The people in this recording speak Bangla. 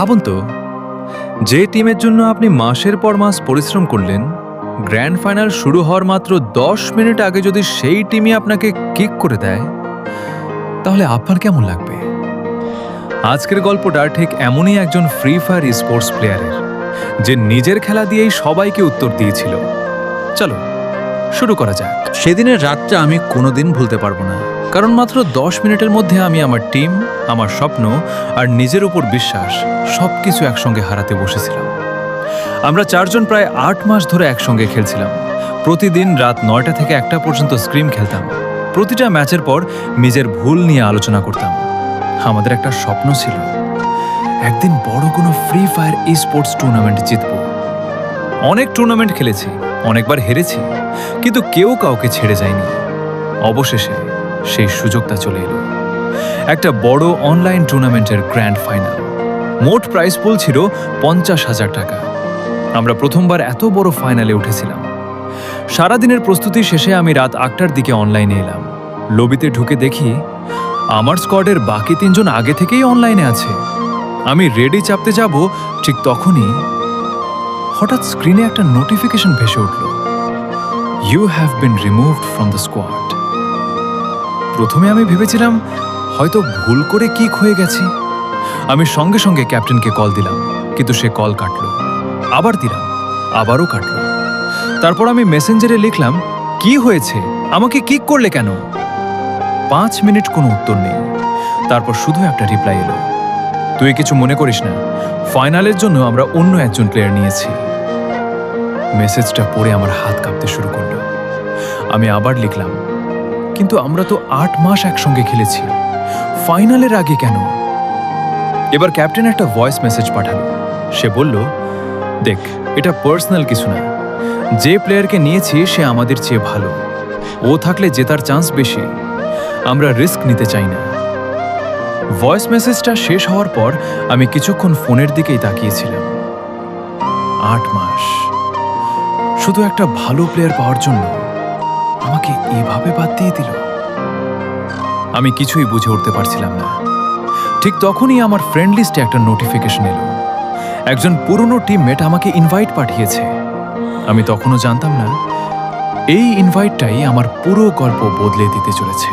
ভাবুন তো, যে টিমের জন্য আপনি মাসের পর মাস পরিশ্রম করলেন, গ্র্যান্ড ফাইনাল শুরু হওয়ার মাত্র 10 মিনিট আগে যদি সেই টিমই আপনাকে কিক করে দেয়, তাহলে আপনার কেমন লাগবে? আজকের গল্পটা ঠিক এমনই একজন ফ্রি ফায়ার স্পোর্টস প্লেয়ারের, যে নিজের খেলা দিয়েই সবাইকে উত্তর দিয়েছিল। চলো শুরু করা যাক। সেদিনের রাতটা আমি কোনোদিন ভুলতে পারবো না, কারণ মাত্র 10 মিনিটের মধ্যে আমি আমার টিম, আমার স্বপ্ন আর নিজের উপর বিশ্বাস সবকিছু একসঙ্গে হারাতে বসেছিলাম। আমরা 4 জন প্রায় 8 মাস ধরে একসঙ্গে খেলছিলাম। প্রতিদিন রাত 9টা থেকে 1টা পর্যন্ত স্ক্রিম খেলতাম। প্রতিটা ম্যাচের পর নিজের ভুল নিয়ে আলোচনা করতাম। আমাদের একটা স্বপ্ন ছিল, একদিন বড় কোনো ফ্রি ফায়ার স্পোর্টস টুর্নামেন্ট জিতব। অনেক টুর্নামেন্ট খেলেছি, অনেকবার হেরেছি, কিন্তু কেউ কাউকে ছেড়ে যায়নি। অবশেষে সেই সুযোগটা চলে এলো, একটা বড় অনলাইন টুর্নামেন্টের গ্র্যান্ড ফাইনাল। মোট প্রাইজ পুল ছিল 50,000 টাকা। আমরা প্রথমবার এত বড় ফাইনালে উঠেছিলাম। সারাদিনের প্রস্তুতি শেষে আমি রাত 8টার দিকে অনলাইনে এলাম। লবিতে ঢুকে দেখি আমার স্কোয়াডের বাকি 3 জন আগে থেকেই অনলাইনে আছে। আমি রেডি চাপতে যাব, ঠিক তখনই হঠাৎ স্ক্রিনে একটা নোটিফিকেশন ভেসে উঠল, you have been removed from the squad. প্রথমে আমি ভেবেছিলাম হয়তো ভুল করে কিক হয়ে গেছি। আমি সঙ্গে সঙ্গে ক্যাপ্টেনকে কল দিলাম, কিন্তু সে কল কাটলো। আবার দিলাম, আবারও কাটলো। তারপর আমি মেসেঞ্জারে লিখলাম, কি হয়েছে, আমাকে কিক করলে কেন? 5 মিনিট কোনো উত্তর নেই। তারপর শুধু একটা রিপ্লাই এলো, তুই কিছু মনে করিস না, ফাইনালের জন্য আমরা অন্য একজন প্লেয়ার নিয়েছি। মেসেজটা পড়ে আমার হাত কাঁপতে শুরু করলো। আমি আবার লিখলাম, কিন্তু আমরা তো 8 মাস একসঙ্গে খেলেছি, ফাইনালের আগে কেন? এবার ক্যাপ্টেন একটা ভয়েস মেসেজ পাঠালো। সে বলল, দেখ, এটা পার্সোনাল কিছু না, যে প্লেয়ারকে নিয়েছি সে আমাদের চেয়ে ভালো, ও থাকলে জেতার চান্স বেশি, আমরা রিস্ক নিতে চাই না। ভয়েস মেসেজটা শেষ হওয়ার পর আমি কিছুক্ষণ ফোনের দিকেই তাকিয়েছিলাম। 8 মাস শুধু একটা ভালো প্লেয়ার পাওয়ার জন্য আমাকে এভাবে বাদ দিয়ে দিল। আমি কিছুই বুঝে উঠতে পারছিলাম না। ঠিক তখনই আমার ফ্রেন্ড লিস্টে একটা নোটিফিকেশন এলো, একজন পুরনো টিমমেট আমাকে ইনভাইট পাঠিয়েছে। আমি তখনও জানতাম না এই ইনভাইটটাই আমার পুরো গল্প বদলে দিতে চলেছে।